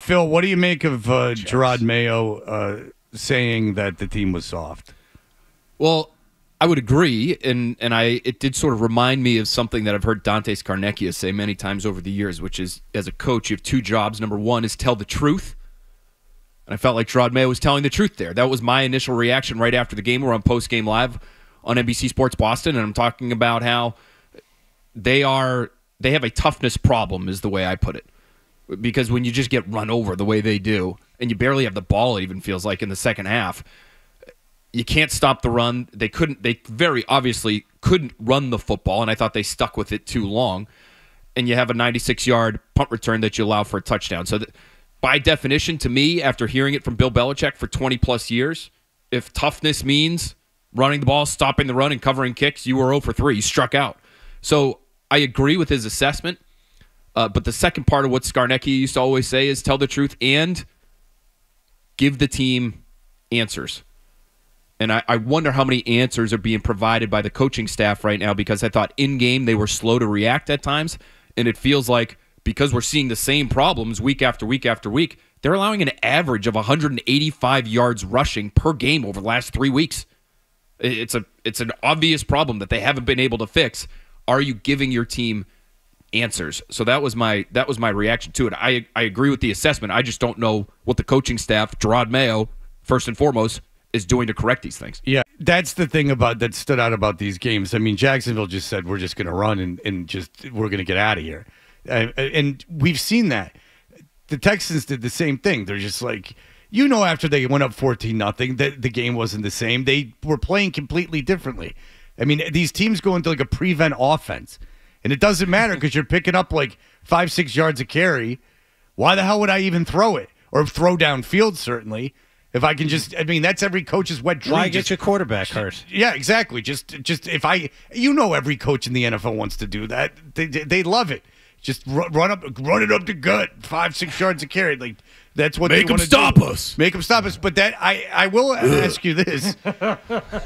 Phil, what do you make of Jerod Mayo saying that the team was soft? Well, I would agree, and it did sort of remind me of something that I've heard Dante Scarnecchia say many times over the years, which is, as a coach, you have two jobs. Number one is tell the truth, and I felt like Jerod Mayo was telling the truth there. That was my initial reaction right after the game. We're on Post-Game Live on NBC Sports Boston, and I'm talking about how they have a toughness problem, is the way I put it. Because when you just get run over the way they do, and you barely have the ball, it even feels like, in the second half, you can't stop the run. They very obviously couldn't run the football, and I thought they stuck with it too long. And you have a 96-yard punt return that you allow for a touchdown. So by definition, to me, after hearing it from Bill Belichick for 20-plus years, if toughness means running the ball, stopping the run, and covering kicks, you were 0 for 3. You struck out. So I agree with his assessment. But the second part of what Scarnecchia used to always say is tell the truth and give the team answers. And I wonder how many answers are being provided by the coaching staff right now, because I thought in-game they were slow to react at times, and it feels like because we're seeing the same problems week after week after week, they're allowing an average of 185 yards rushing per game over the last 3 weeks. It's an obvious problem that they haven't been able to fix. Are you giving your team answers? So that was my reaction to it. I agree with the assessment. I just don't know what the coaching staff, Jerod Mayo, first and foremost, is doing to correct these things. Yeah, that's the thing that stood out about these games. I mean, Jacksonville just said, we're just going to run and we're going to get out of here. And we've seen that. The Texans did the same thing. They're just like, after they went up 14-0, that the game wasn't the same. They were playing completely differently. I mean, these teams go into like a prevent offense, and it doesn't matter because you're picking up like 5-6 yards a carry. Why the hell would I even throw it? Or throw downfield, certainly. If I can that's every coach's wet dream. Why get your quarterback hurt? Yeah, exactly. Just if every coach in the NFL wants to do that. They love it. Just run it up to gut, 5-6 yards a carry. Like that's what they want to do. Make them stop us. But that I will ask you this: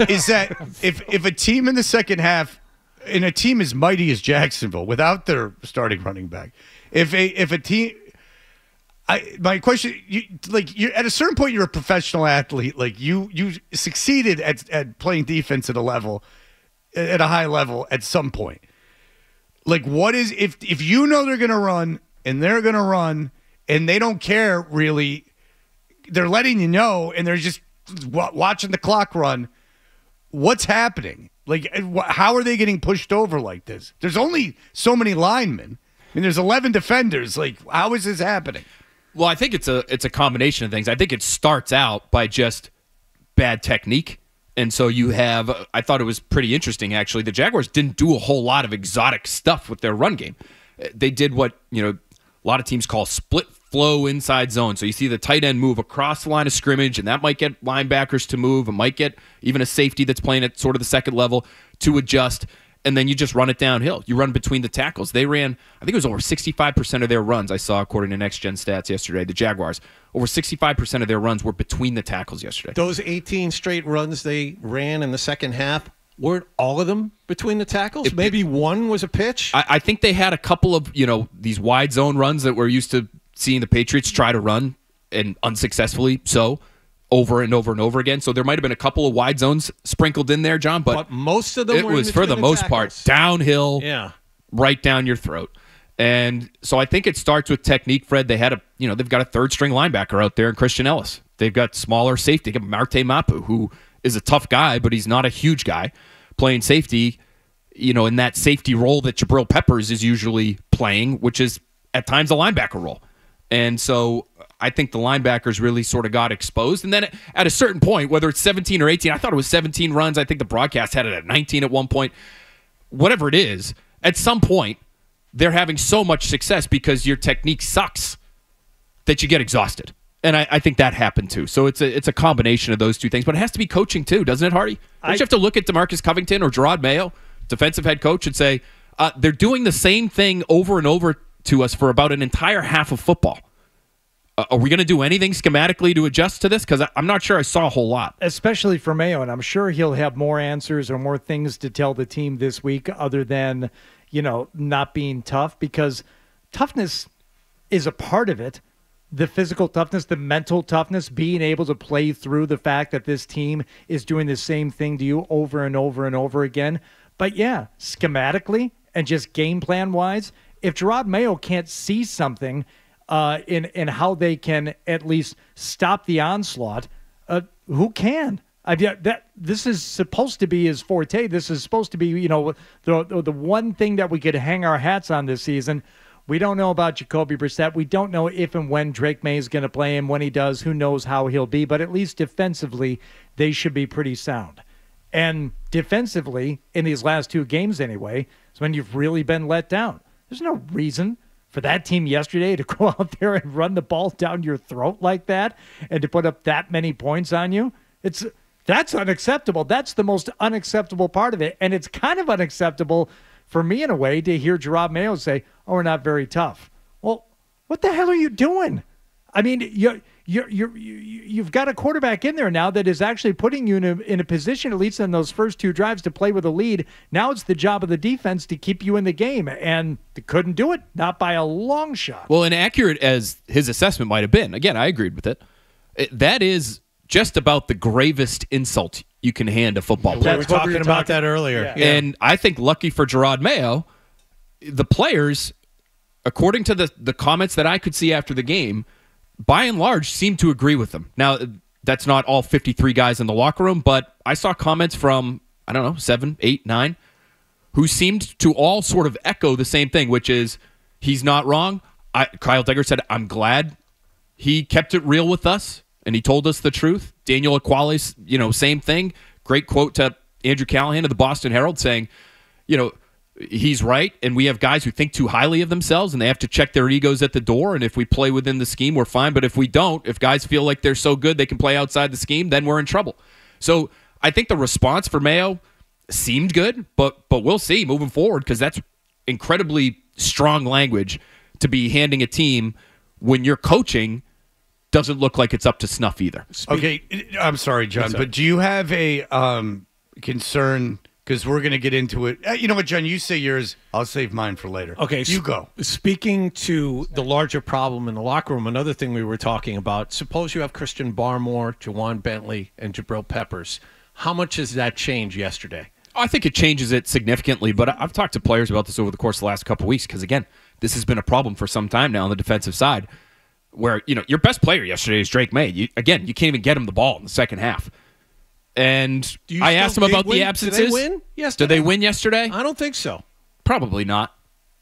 is that if a team in the second half, and a team as mighty as Jacksonville without their starting running back, if a team. My question, you're at a certain point, you're a professional athlete. Like you succeeded at playing defense at a high level at some point. Like, what is if you know they're going to run and they're going to run and they don't care really, they're letting you know and they're just watching the clock run. What's happening? Like, how are they getting pushed over like this? There's only so many linemen. I mean, there's 11 defenders. Like, how is this happening? Well, I think it's a combination of things. I think it starts out by just bad technique. And so you have, I thought it was pretty interesting, actually. The Jaguars didn't do a whole lot of exotic stuff with their run game. They did what, a lot of teams call split flow inside zone. So you see the tight end move across the line of scrimmage, and that might get linebackers to move. It might get even a safety that's playing at sort of the second level to adjust. And then you just run it downhill. You run between the tackles. They ran, I think it was over 65% of their runs, I saw according to Next Gen Stats yesterday, the Jaguars. Over 65% of their runs were between the tackles yesterday. Those 18 straight runs they ran in the second half, weren't all of them between the tackles? Maybe one was a pitch? I think they had a couple of, these wide zone runs that we're used to seeing the Patriots try to run, and unsuccessfully so, over and over and over again. So there might have been a couple of wide zones sprinkled in there, John, but most of them it was for the most part downhill, right down your throat. And so I think it starts with technique, Fred. They had they've got a third string linebacker out there in Christian Ellis. They've got smaller safety, Marte Mapu, who is a tough guy, but he's not a huge guy playing safety, in that safety role that Jabril Peppers is usually playing, which is at times a linebacker role. And so I think the linebackers really sort of got exposed. And then at a certain point, whether it's 17 or 18, I thought it was 17 runs. I think the broadcast had it at 19 at one point. Whatever it is, at some point, they're having so much success because your technique sucks that you get exhausted. And I think that happened too. So it's a combination of those two things. But it has to be coaching too, doesn't it, Hardy? Don't you have to look at DeMarcus Covington or Jerod Mayo, defensive head coach, and say, they're doing the same thing over and over to us for about an entire half of football. Are we going to do anything schematically to adjust to this? Because I'm not sure I saw a whole lot. Especially for Mayo, and I'm sure he'll have more answers or more things to tell the team this week other than, not being tough, because toughness is a part of it, the physical toughness, the mental toughness, being able to play through the fact that this team is doing the same thing to you over and over and over again. But yeah, schematically and just game plan wise, if Jerod Mayo can't see something in how they can at least stop the onslaught, who can? This is supposed to be his forte. This is supposed to be, the one thing that we could hang our hats on this season. We don't know about Jacoby Brissett. We don't know if and when Drake May is going to play him. When he does, who knows how he'll be. But at least defensively, they should be pretty sound. And defensively, in these last 2 games anyway, is when you've really been let down. There's no reason for that team yesterday to go out there and run the ball down your throat like that and to put up that many points on you. That's unacceptable. That's the most unacceptable part of it. And it's kind of unacceptable for me in a way to hear Jerod Mayo say, "Oh, we're not very tough." Well, what the hell are you doing? I mean, you've got a quarterback in there now that is actually putting you in a position, at least in those first 2 drives, to play with a lead. Now it's the job of the defense to keep you in the game, and they couldn't do it, not by a long shot. Well, inaccurate as his assessment might have been, again, I agreed with it. That is just about the gravest insult you can hand a football player. We were talking about that earlier. Yeah. And I think lucky for Jerod Mayo, the players, according to the comments that I could see after the game, by and large, seem to agree with him. Now, that's not all 53 guys in the locker room, but I saw comments from, 7, 8, 9, who seemed to all sort of echo the same thing, which is he's not wrong. Kyle Degger said, "I'm glad he kept it real with us, and he told us the truth." Daniel Aquale's, same thing. Great quote to Andrew Callahan of the Boston Herald saying, he's right, and we have guys who think too highly of themselves, and they have to check their egos at the door, and if we play within the scheme, we're fine. But if we don't, if guys feel like they're so good they can play outside the scheme, then we're in trouble. So I think the response for Mayo seemed good, but we'll see moving forward, because that's incredibly strong language to be handing a team when you're coaching doesn't look like it's up to snuff either. Okay, I'm sorry, John, but do you have a concern? Because we're going to get into it. You know what, John? You say yours. I'll save mine for later. Okay, you go. Speaking to the larger problem in the locker room, another thing we were talking about, suppose you have Christian Barmore, Jawan Bentley, and Jabril Peppers. How much has that changed yesterday? I think it changes it significantly, but I've talked to players about this over the course of the last couple of weeks because, again, this has been a problem for some time now on the defensive side where, your best player yesterday is Drake May. You can't even get him the ball in the second half. And I asked him about the absences. Did they win yesterday? Did they win yesterday? I don't think so. Probably not.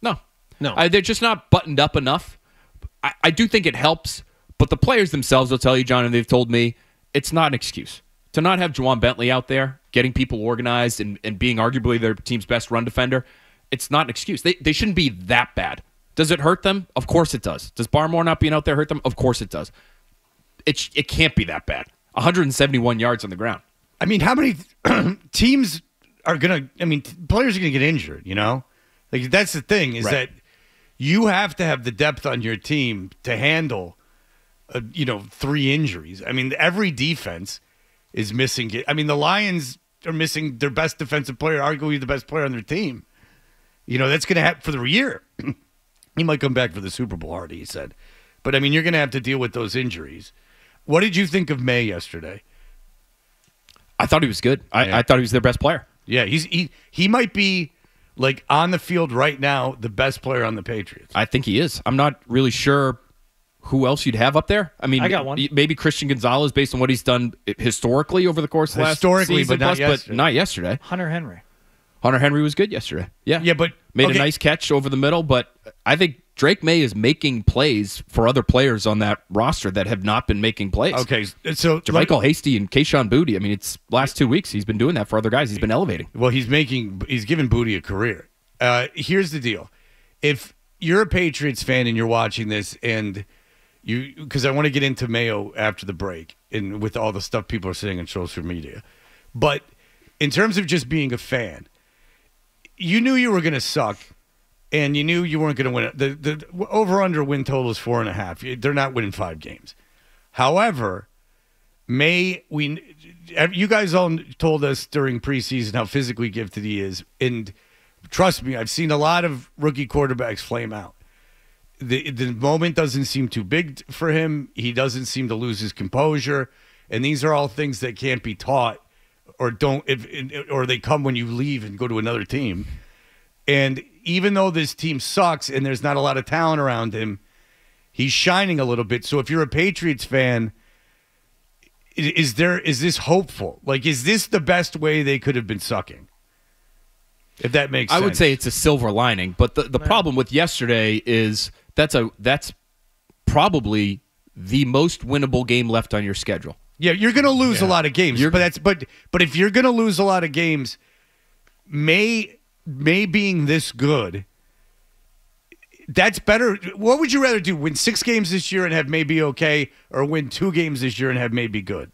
No. They're just not buttoned up enough. I do think it helps, but the players themselves will tell you, John, and they've told me, it's not an excuse. To not have Jawan Bentley out there, getting people organized and being arguably their team's best run defender, it's not an excuse. They shouldn't be that bad. Does it hurt them? Of course it does. Does Barmore not being out there hurt them? Of course it does. It can't be that bad. 171 yards on the ground. I mean, how many teams are going to, players are going to get injured, Like, that's the thing, is that you have to have the depth on your team to handle, 3 injuries. I mean, every defense is missing it. I mean, the Lions are missing their best defensive player, arguably the best player on their team. That's going to happen for the year. He might come back for the Super Bowl, Hardy, he said. But, you're going to have to deal with those injuries. What did you think of May yesterday? I thought he was good. I thought he was their best player. Yeah, he might be, like, on the field right now, the best player on the Patriots. I think he is. I'm not really sure who else you'd have up there. I got one. Maybe Christian Gonzalez based on what he's done historically over the course of the last season, but not yesterday. Hunter Henry. Hunter Henry was good yesterday. Yeah, but made a nice catch over the middle. But I think Drake May is making plays for other players on that roster that have not been making plays. Okay, so Jermichael Hasty and Keyshawn Boutte. It's last 2 weeks he's been doing that for other guys. He's been elevating. Well, he's giving Boutte a career. Here's the deal: if you're a Patriots fan and you're watching this, and because I want to get into Mayo after the break and with all the stuff people are saying on social media, but in terms of just being a fan. You knew you were going to suck, and you knew you weren't going to win it. The over-under win total is 4.5. They're not winning 5 games. However, you guys all told us during preseason how physically gifted he is, and trust me, I've seen a lot of rookie quarterbacks flame out. The moment doesn't seem too big for him. He doesn't seem to lose his composure, and these are all things that can't be taught, or or they come when you leave and go to another team. And even though this team sucks and there's not a lot of talent around him, he's shining a little bit. So if you're a Patriots fan, is this hopeful? Like, is this the best way they could have been sucking? If that makes sense. I would say it's a silver lining, but the problem with yesterday is that's probably the most winnable game left on your schedule. Yeah, you're going to lose a lot of games, but if you're going to lose a lot of games, May being this good, that's better. What would you rather do? Win 6 games this year and have May be okay, or win 2 games this year and have May be good?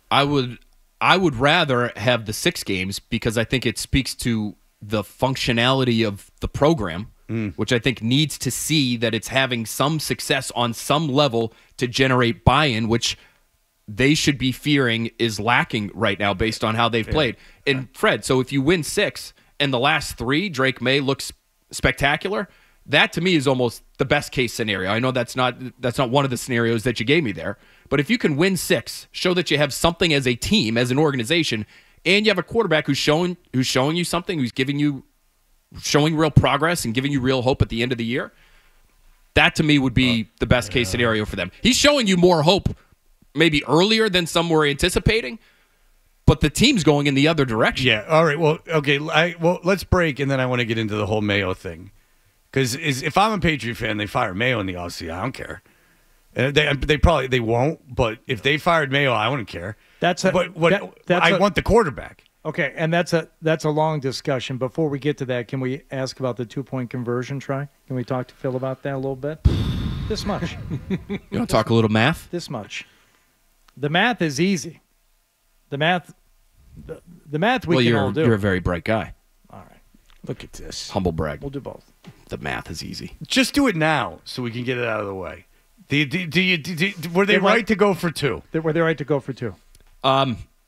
I would rather have the 6 games because I think it speaks to the functionality of the program, which I think needs to see that it's having some success on some level to generate buy-in, which they should be fearing is lacking right now based on how they've played. And Fred, so if you win 6 and the last 3, Drake May looks spectacular, that to me is almost the best case scenario. I know that's not one of the scenarios that you gave me there, but if you can win 6, show that you have something as a team, as an organization, and you have a quarterback who's showing you something, who's showing real progress and giving you real hope at the end of the year, that to me would be the best case scenario for them. He's showing you more hope maybe earlier than some were anticipating, but the team's going in the other direction. Yeah, all right. Well, okay. Let's break, and then I want to get into the whole Mayo thing. Because if I'm a Patriot fan, they fire Mayo in the offseason. I don't care. They won't, but if they fired Mayo, I wouldn't care. I want the quarterback. Okay, and that's a long discussion. Before we get to that, can we ask about the 2-point conversion try? Can we talk to Phil about that a little bit? This much. You want to talk a little math? This much. The math is easy. The math we can all do. You're a very bright guy. All right. Look at this. Humble brag. We'll do both. The math is easy. Just do it now so we can get it out of the way. Were they right to go for 2? Were they right to go for 2?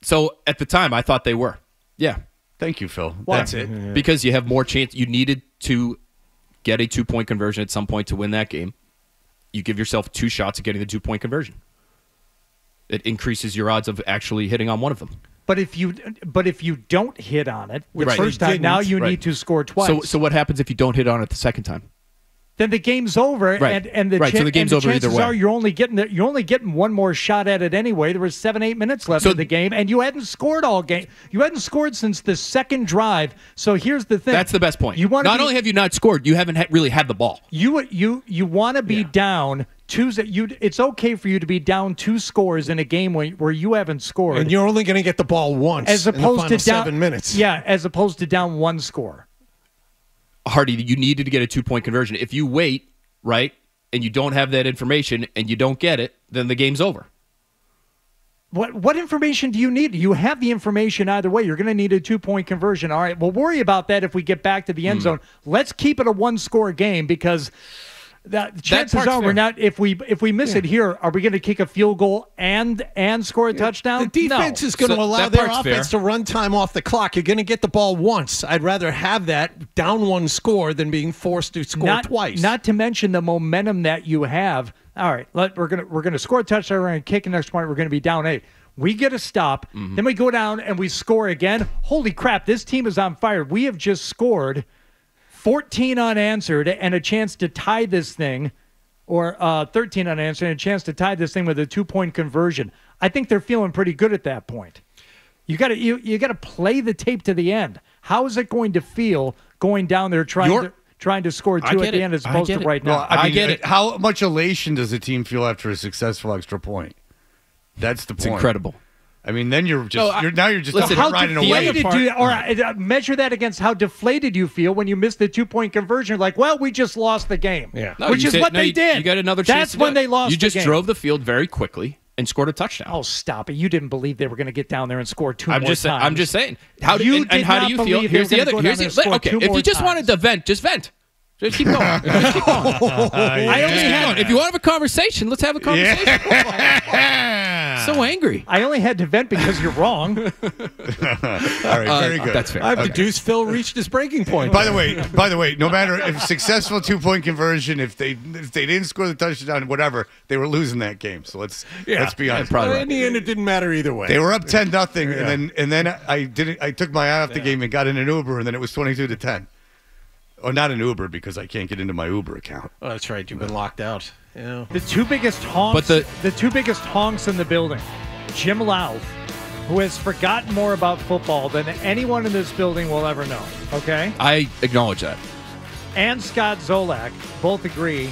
So at the time, I thought they were. Yeah. Thank you, Phil. Why? That's it. Yeah. Because you have more chance. You needed to get a 2-point conversion at some point to win that game. You give yourself 2 shots at getting the 2-point conversion. It increases your odds of actually hitting on one of them. But if you don't hit on it the right. first time, now you need to score twice. So what happens if you don't hit on it the second time? Then the game's over, right. and the so the game's over either way. Are you're only getting one more shot at it anyway. There was 7-8 minutes left of the game, and you hadn't scored all game. You hadn't scored since the second drive. So here's the thing. That's the best point. Not only have you not scored, you haven't really had the ball. You want to be down. It's okay for you to be down 2 scores in a game where you haven't scored, and you're only going to get the ball once as opposed in the final to 7 minutes. Yeah, as opposed to down 1 score. Hardy, you needed to get a 2-point conversion. If you wait, right, and you don't have that information and you don't get it, then the game's over. What information do you need? You have the information either way. You're going to need a 2-point conversion. All right, we'll worry about that if we get back to the end zone. Let's keep it a 1-score game because the chances are we're not. If we miss it here, are we going to kick a field goal and score a touchdown? The defense is going to allow their offense to run time off the clock. You're going to get the ball once. I'd rather have that down 1 score than being forced to score twice. Not to mention the momentum that you have. All right, we're gonna score a touchdown. We're gonna kick an extra point. We're gonna be down 8. We get a stop. Then we go down and we score again. Holy crap! This team is on fire. We have just scored 14 unanswered and a chance to tie this thing, or 13 unanswered and a chance to tie this thing with a 2-point conversion. I think they're feeling pretty good at that point. You got to play the tape to the end. How is it going to feel going down there trying to score 2 at the end as opposed to right now? Well, I get it. How much elation does a team feel after a successful extra point? That's the point. It's incredible. I mean, then you're just listen, riding away. Measure that against how deflated you feel when you miss the 2-point conversion. Like, well, we just lost the game. Yeah, which is what they did. You got another chance. That's when they lost. You just the game. drove the field very quickly and scored a touchdown. Oh, stop it! You didn't believe they were going to get down there and score 2 more times. I'm just saying. How do you feel? Here's the other. Okay, if you just wanted to vent, just vent. Just keep going. Just keep going. If you want to have a conversation, let's have a conversation. Yeah. So so angry? I only had to vent because you're wrong. All right, very good. That's fair. I've deduced Phil reached his breaking point. By the way, no matter if successful 2-point conversion, if they didn't score the touchdown, whatever, they were losing that game. So let's be honest. In the end, it didn't matter either way. They were up 10-0, and then I took my eye off the game and got in an Uber, and then it was 22-10. Or not an Uber because I can't get into my Uber account. Oh, that's right. You've been locked out. Yeah. The two biggest honks, the two biggest honks in the building, Jim Louth, who has forgotten more about football than anyone in this building will ever know. Okay, I acknowledge that. And Scott Zolak both agree.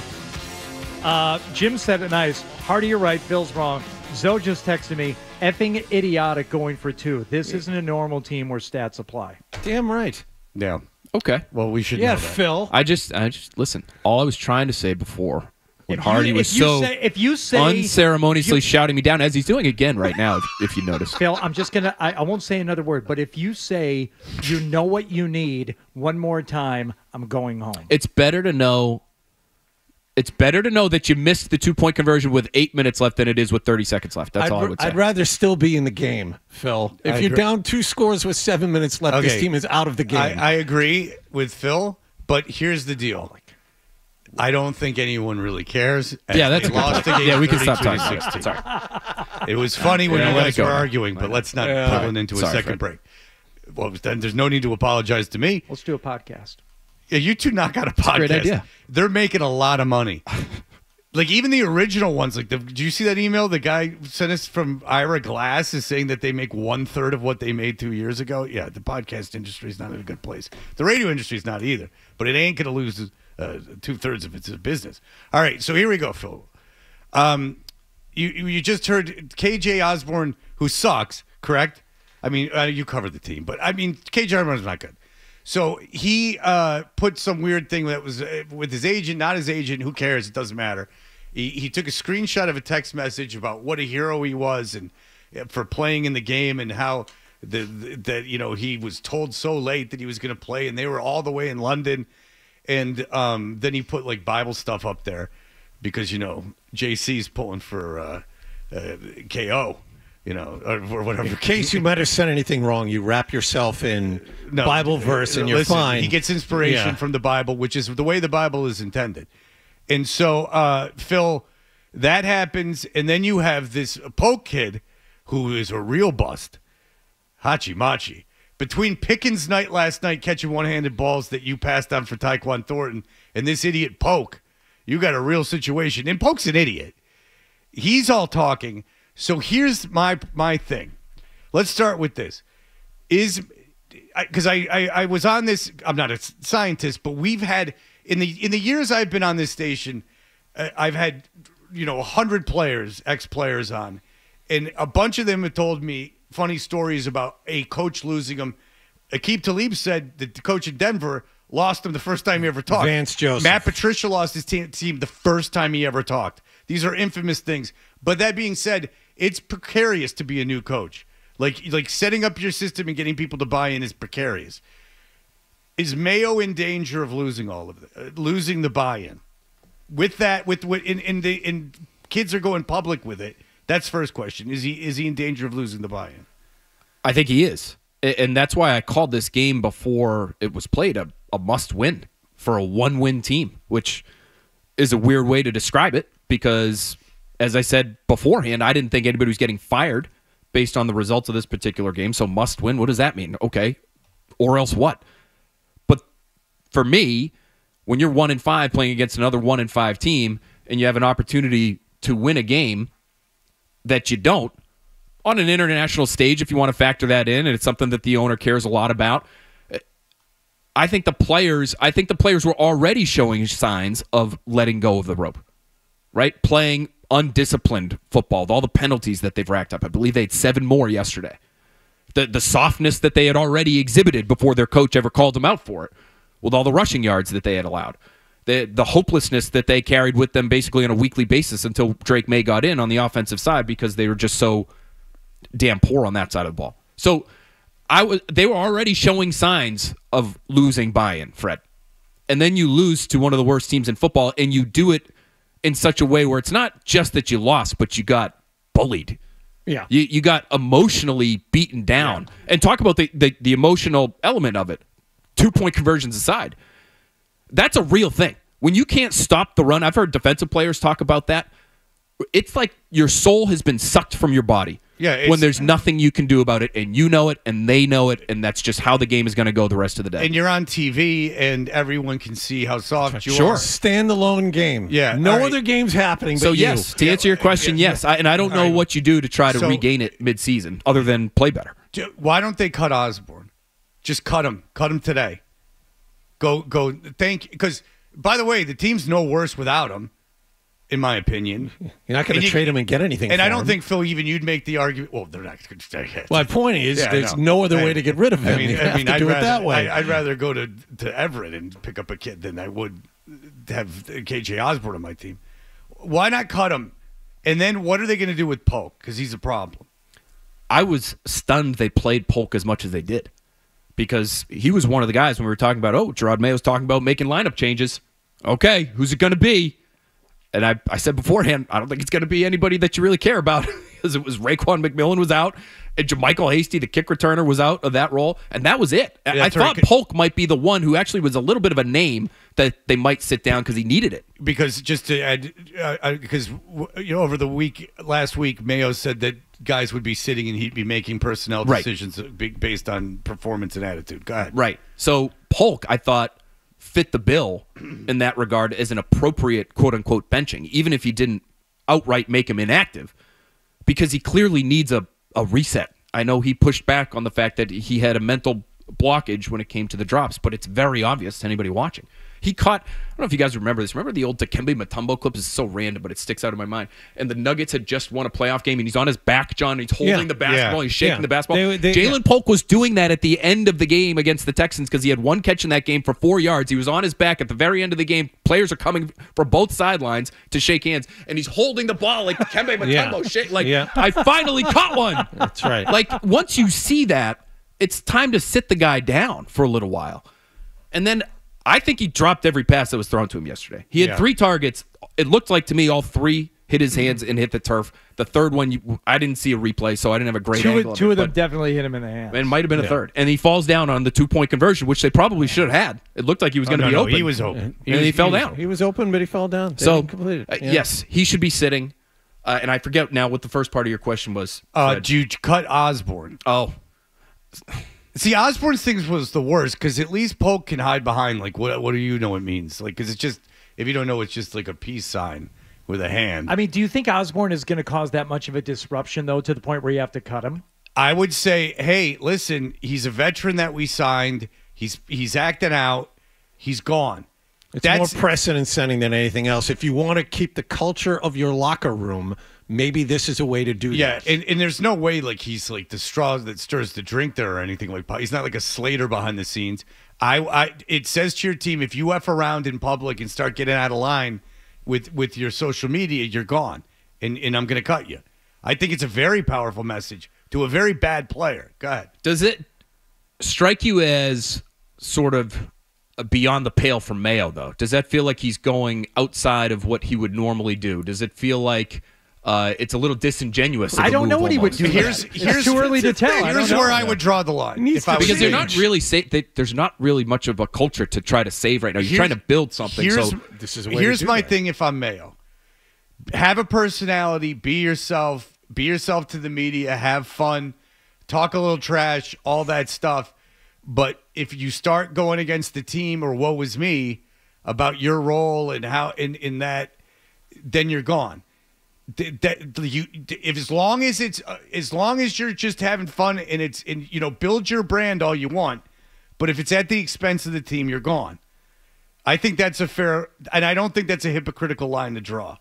Jim said it nice. Hardy, you're right. Phil's wrong. Zoe just texted me, effing idiotic going for 2. This isn't a normal team where stats apply. Damn right. Yeah. Okay. Well, we should Yeah, know that. Phil. I just listen. All I was trying to say before, when Hardy was if you say unceremoniously shouting me down, as he's doing again right now, if you notice. Phil, I'm just gonna. I won't say another word. But if you say you know what you need one more time, I'm going home. It's better to know. It's better to know that you missed the 2-point conversion with 8 minutes left than it is with 30 seconds left. That's all I would say. I'd rather still be in the game, Phil. If you're down 2 scores with 7 minutes left, this team is out of the game. I agree with Phil, but here's the deal. I don't think anyone really cares. Yeah, that's they a good lost point. the game. Yeah, we can stop talking. 32-16. Sorry. It was funny when you guys were go. arguing, but let's not pull it into a second Fred. break. Well, then there's no need to apologize to me. Let's do a podcast. Yeah, you two knock out a podcast. great idea. They're making a lot of money. Like, even the original ones, like, did you see that email? The guy sent us from Ira Glass is saying that they make 1/3 of what they made 2 years ago. Yeah, the podcast industry is not in a good place. The radio industry is not either, but it ain't going to lose 2/3 of its business. All right, so here we go, Phil. You just heard KJ Osborne, who sucks, correct? I mean, you covered the team, but I mean, KJ Osborne's not good. So he put some weird thing that was with his agent, not his agent. Who cares? It doesn't matter. He took a screenshot of a text message about what a hero he was and for playing in the game and how that he was told so late that he was going to play and they were all the way in London. And then he put like Bible stuff up there because JC's pulling for KO. Or whatever. In case you might have said anything wrong, you wrap yourself in Bible verse and you're fine. He gets inspiration from the Bible, which is the way the Bible is intended. And so, Phil, that happens, and then you have this Polk kid who is a real bust, Hachi Machi. Between Pickens' night last night catching one-handed balls that you passed on for Tyquan Thornton and this idiot Polk, you got a real situation. And Polk's an idiot. He's all talking. So here's my thing. Let's start with this. Because I was on this. I'm not a scientist, but we've had in the years I've been on this station, I've had 100 players, ex-players on, and a bunch of them have told me funny stories about a coach losing them. Aqib Talib said that the coach in Denver lost him the first time he ever talked. Vance Joseph. Matt Patricia lost his team the first time he ever talked. These are infamous things. But that being said, it's precarious to be a new coach. Like setting up your system and getting people to buy in is precarious. Is Mayo in danger of losing all of it, losing the buy-in? With that, in kids are going public with it. That's first question. Is he in danger of losing the buy-in? I think he is, and that's why I called this game before it was played a must-win for a one-win team, which is a weird way to describe it because, as I said beforehand, I didn't think anybody was getting fired based on the results of this particular game. So must-win, what does that mean? Okay, or else what? But for me, when you're 1-5 playing against another 1-5 team, and you have an opportunity to win a game that you don't on an international stage, if you want to factor that in, and it's something that the owner cares a lot about. I think the players were already showing signs of letting go of the rope, right? Playing undisciplined football, with all the penalties that they've racked up. I believe they had 7 more yesterday. The softness that they had already exhibited before their coach ever called them out for it, with all the rushing yards that they had allowed. The hopelessness that they carried with them basically on a weekly basis until Drake May got in on the offensive side because they were just so damn poor on that side of the ball. So they were already showing signs of losing buy-in, Fred. And then you lose to one of the worst teams in football, and you do it in such a way where it's not just that you lost, but you got bullied. Yeah. You got emotionally beaten down. And talk about the emotional element of it. 2-point conversions aside. That's a real thing. When you can't stop the run, I've heard defensive players talk about that. It's like your soul has been sucked from your body. Yeah, when there's nothing you can do about it, and you know it, and they know it, and that's just how the game is going to go the rest of the day. And you're on TV, and everyone can see how soft you are. Standalone game. Yeah. No other games happening but so, you. yes, to answer your question, yes. And I don't know what you do to try to regain it mid-season other than play better. Why don't they cut Osborne? Just cut him. Cut him today. Go. Because, by the way, the team's no worse without him. In my opinion, you're not going to trade him and get anything. And for I don't him. think, Phil, even you'd make the argument. Well, they're not going to stay. My point is, there's no other way to get rid of him. You have to do it that way. I'd rather go to Everett and pick up a kid than I would have KJ Osborne on my team. Why not cut him? And then what are they going to do with Polk? Because he's a problem. I was stunned they played Polk as much as they did, because he was one of the guys when we were talking about. Jerod Mayo was talking about making lineup changes. Okay, who's it going to be? And I said beforehand, I don't think it's going to be anybody that you really care about, because it was Raekwon McMillan was out, and JaMychal Hasty, the kick returner, was out of that role, and that was it. I thought Polk might be the one who actually was a little bit of a name that they might sit down because he needed it. Because just to add, over the last week, Mayo said that guys would be sitting and he'd be making personnel decisions based on performance and attitude. Go ahead. Right. So Polk, I thought, fit the bill in that regard as an appropriate quote-unquote benching, even if he didn't outright make him inactive, because he clearly needs a reset. I know he pushed back on the fact that he had a mental blockage when it came to the drops, but it's very obvious to anybody watching. He caught, I don't know if you guys remember this. Remember the old Dikembe Mutombo clip? It's so random, but it sticks out in my mind. And the Nuggets had just won a playoff game, and he's on his back, John, and he's holding the basketball, he's shaking the basketball. Jalen Polk was doing that at the end of the game against the Texans because he had one catch in that game for 4 yards. He was on his back at the very end of the game. Players are coming from both sidelines to shake hands, and he's holding the ball like Dikembe Mutombo. I finally caught one. That's right. Like, once you see that, it's time to sit the guy down for a little while. And then I think he dropped every pass that was thrown to him yesterday. He had 3 targets. It looked like to me all 3 hit his hands and hit the turf. The third one, I didn't see a replay, so I didn't have a great angle. Two of them definitely hit him in the hands. It might have been a third. And he falls down on the 2-point conversion, which they probably should have had. It looked like he was going to be open. He was open. And he fell down. He was open, but he fell down. Yes, he should be sitting. And I forget now what the first part of your question was. Do you cut Osborne? Oh. See, Osborne's things was the worst because at least Polk can hide behind, like, what do you know it means? Like, because it's just, if you don't know, it's just like a peace sign with a hand. I mean, do you think Osborne is going to cause that much of a disruption, though, to the point where you have to cut him? I would say, hey, listen, he's a veteran that we signed. He's acting out. He's gone. That's more precedent setting than anything else. If you want to keep the culture of your locker room, maybe this is a way to do that. Yeah, and there's no way like he's like the straw that stirs the drink there or anything like that. He's not like a Slater behind the scenes. It says to your team, if you F around in public and start getting out of line with your social media, you're gone, and I'm going to cut you. I think it's a very powerful message to a very bad player. Go ahead. Does it strike you as sort of beyond the pale for Mayo, though? Does that feel like he's going outside of what he would normally do? Does it feel like it's a little disingenuous? I don't know what he would do. Here's too early to tell. Here's where I would draw the line. Because they're not really there's not really much of a culture to try to save right now. You're trying to build something. Here's my thing. If I'm Mayo, have a personality. Be yourself. Be yourself to the media. Have fun. Talk a little trash. All that stuff. But if you start going against the team or woe is me about your role and how in that, then you're gone. As long as you're just having fun and build your brand all you want, but if it's at the expense of the team, you're gone. I think that's a fair, and I don't think that's a hypocritical line to draw.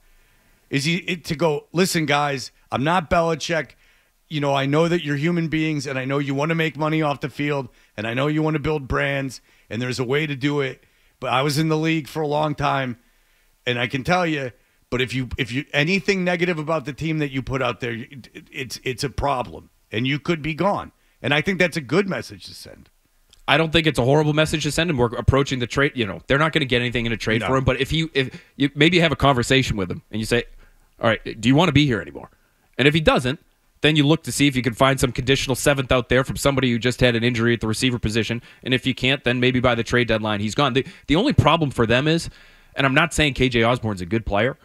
To go, listen, guys, I'm not Belichick. I know that you're human beings, and I know you want to make money off the field, and I know you want to build brands, and there's a way to do it. But I was in the league for a long time, and I can tell you. But if you anything negative about the team that you put out there, it's a problem, and you could be gone. And I think that's a good message to send. I don't think it's a horrible message to send, and we're approaching the trade. They're not going to get anything in a trade for him. But if you maybe have a conversation with him and you say, "All right, do you want to be here anymore?" And if he doesn't, then you look to see if you can find some conditional seventh out there from somebody who just had an injury at the receiver position. And if you can't, then maybe by the trade deadline he's gone. The only problem for them is, and I'm not saying KJ Osborne's a good player,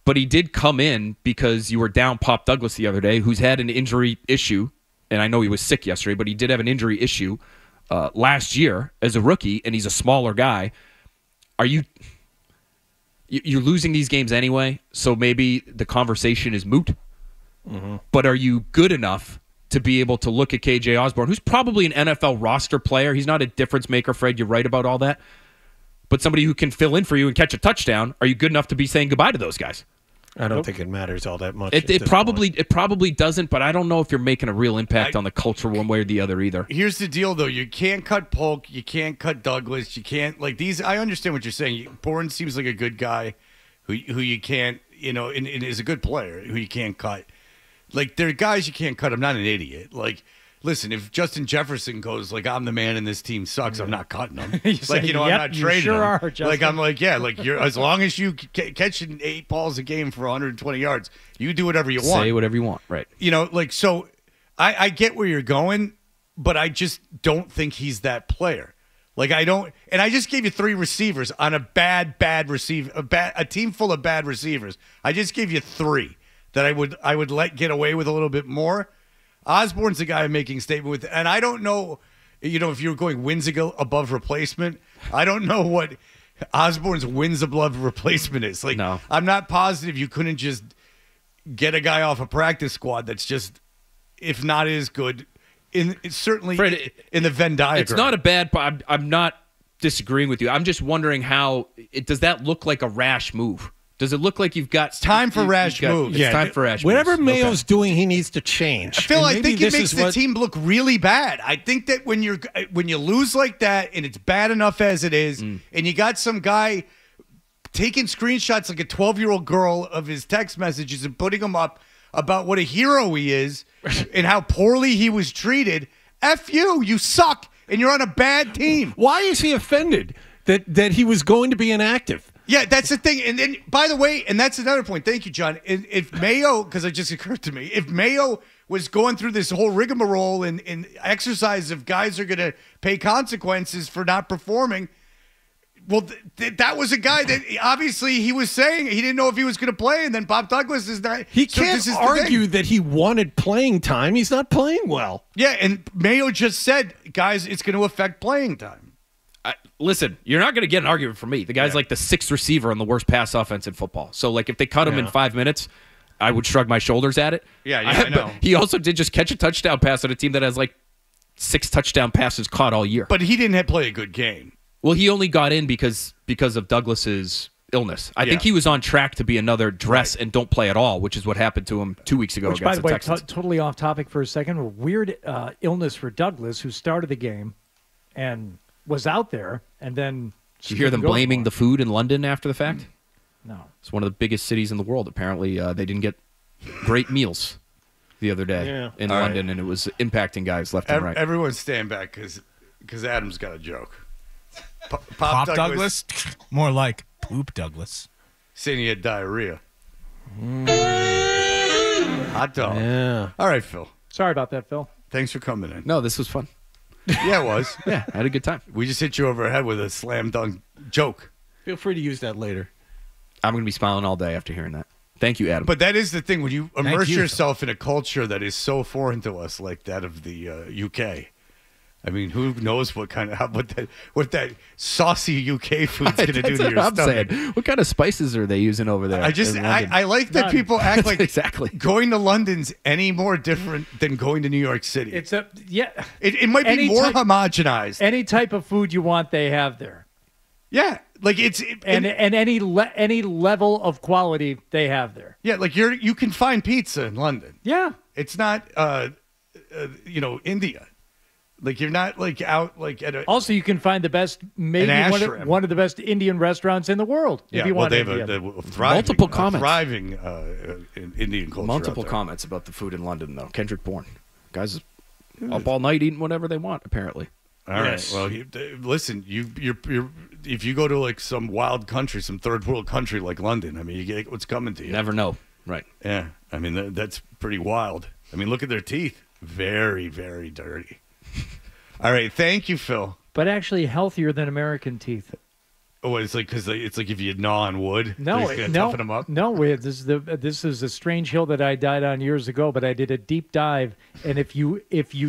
but he did come in because you were down Pop Douglas the other day, who's had an injury issue. And I know he was sick yesterday, but he did have an injury issue last year as a rookie, and he's a smaller guy. You're losing these games anyway, so maybe the conversation is moot. Mm-hmm. But are you good enough to be able to look at KJ Osborne, who's probably an NFL roster player? He's not a difference maker, Fred. You're right about all that. But somebody who can fill in for you and catch a touchdown, are you good enough to be saying goodbye to those guys? I don't think it matters all that much. It probably doesn't, but I don't know if you're making a real impact on the culture one way or the other either. Here's the deal, though. You can't cut Polk. You can't cut Douglas. You can't, like, these. I understand what you're saying. Bourne seems like a good guy who you can't, and is a good player who you can't cut. Like, there are guys you can't cut. I'm not an idiot. Like, listen, if Justin Jefferson goes, like, I'm the man and this team sucks, I'm not cutting him. I'm not trading him. Are, like, I'm like, yeah, like, you're as long as you catching 8 balls a game for 120 yards, you do whatever you want. Say whatever you want, right. So I get where you're going, but I just don't think he's that player. Like, I don't, and I just gave you 3 receivers on a bad receiver, a team full of bad receivers. I just gave you 3 that I would let get away with a little bit more. Osborne's the guy I'm making a statement with, and I don't know, if you're going wins above replacement, I don't know what Osborne's wins above replacement is. Like, no. I'm not positive you couldn't just get a guy off a practice squad that's just, if not as good, certainly Fred, in the Venn diagram. It's not a bad. I'm not disagreeing with you. I'm just wondering does that look like a rash move? Does it look like you've got time for rash moves? It's time for rash whatever moves. Mayo's doing, he needs to change. Phil, I think it makes the team look really bad. I think that when you lose like that, and it's bad enough as it is, and you got some guy taking screenshots like a 12-year-old girl of his text messages and putting them up about what a hero he is and how poorly he was treated. F you suck, and you're on a bad team. Why is he offended that he was going to be inactive? Yeah, that's the thing. And then, by the way, and that's another point. Thank you, John. If Mayo, because it just occurred to me, if Mayo was going through this whole rigmarole and exercise of guys are going to pay consequences for not performing, well, that was a guy that obviously he was saying he didn't know if he was going to play, and then Bob Douglas is not. He can't argue that he wanted playing time. He's not playing well. Yeah, and Mayo just said, guys, it's going to affect playing time. Listen, you're not going to get an argument from me. The guy's like the 6th receiver on the worst pass offense in football. So, like, if they cut him in 5 minutes, I would shrug my shoulders at it. Yeah, I know. But he also did just catch a touchdown pass on a team that has, like, 6 touchdown passes caught all year. But he didn't play a good game. Well, he only got in because of Douglas's illness. I think he was on track to be another dress and don't play at all, which is what happened to him 2 weeks ago against the Texans. Totally off topic for a second. A weird illness for Douglas, who started the game and was out there, and then... Did you hear them blaming the food in London after the fact? No. It's one of the biggest cities in the world. Apparently, they didn't get great meals the other day in London, and it was impacting guys left and right. Everyone stand back because Adam's got a joke. Pop Douglas? More like Poop Douglas. Saying he had diarrhea. Hot dog. Yeah. All right, Phil. Sorry about that, Phil. Thanks for coming in. No, this was fun. Yeah, it was. Yeah, I had a good time. We just hit you over the head with a slam dunk joke. Feel free to use that later. I'm going to be smiling all day after hearing that. Thank you, Adam. But that is the thing. When you immerse yourself in a culture that is so foreign to us, like that of the UK, I mean, who knows what that saucy UK food's going to do to your stomach? Saying. What kind of spices are they using over there? I like that people act like exactly going to London's any more different than going to New York City. It might be more homogenized. Any type of food you want, they have there. Yeah, like and any level of quality they have there. Yeah, like you can find pizza in London. Yeah, it's not India. Like you're not like out like at a. Also, you can find the best, maybe one of the best Indian restaurants in the world. Yeah, if you want they have a thriving Indian culture. Multiple comments about the food in London, though. Kendrick Bourne, guys, up all night eating whatever they want. Apparently. All right. Well, listen, you're if you go to like some wild country, some third world country like London, I mean, you get what's coming to you. Never know. Right. Yeah. I mean, that's pretty wild. I mean, look at their teeth. Very, very dirty. All right. Thank you, Phil. But actually healthier than American teeth. Oh, it's like because it's like if you gnaw on wood, No, it's gonna toughen them up. No, this is a strange hill that I died on years ago, but I did a deep dive, and if you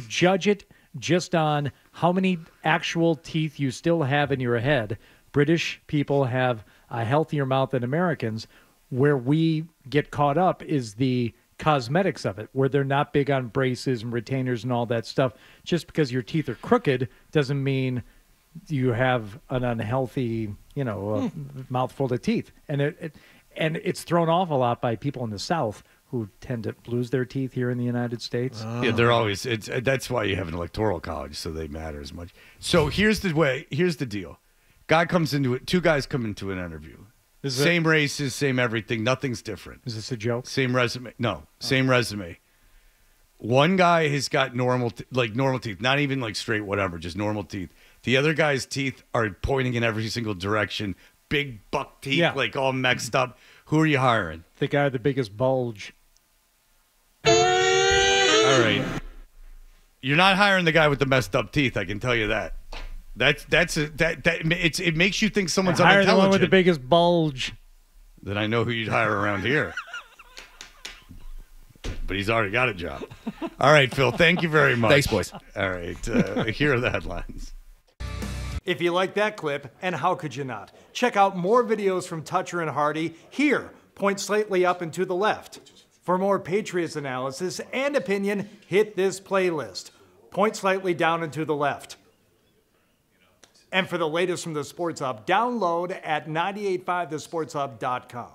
judge it just on how many actual teeth you still have in your head, British people have a healthier mouth than Americans. Where we get caught up is the cosmetics of it, where they're not big on braces and retainers and all that stuff. Just because your teeth are crooked doesn't mean you have an unhealthy, mouthful of teeth. And it's thrown off a lot by people in the South who tend to lose their teeth here in the United States. Yeah, they're always. That's why you have an electoral college, so they matter as much. So here's the deal. Guy comes into it. Two guys come into an interview. Same races, same everything. Nothing's different. Is this a joke? Same resume. No, same resume. One guy has got normal teeth, not even like straight whatever, just normal teeth. The other guy's teeth are pointing in every single direction. Big buck teeth, like all messed up. Who are you hiring? The guy with the biggest bulge. All right. You're not hiring the guy with the messed up teeth, I can tell you that. It makes you think someone's hire unintelligent. The one with the biggest bulge. Then I know who you'd hire around here. But he's already got a job. All right, Phil, thank you very much. Thanks, boys. All right, here are the headlines. If you like that clip, and how could you not? Check out more videos from Toucher and Hardy here. Point slightly up and to the left. For more Patriots analysis and opinion, hit this playlist. Point slightly down and to the left. And for the latest from the Sports Hub, download at 985thesportshub.com.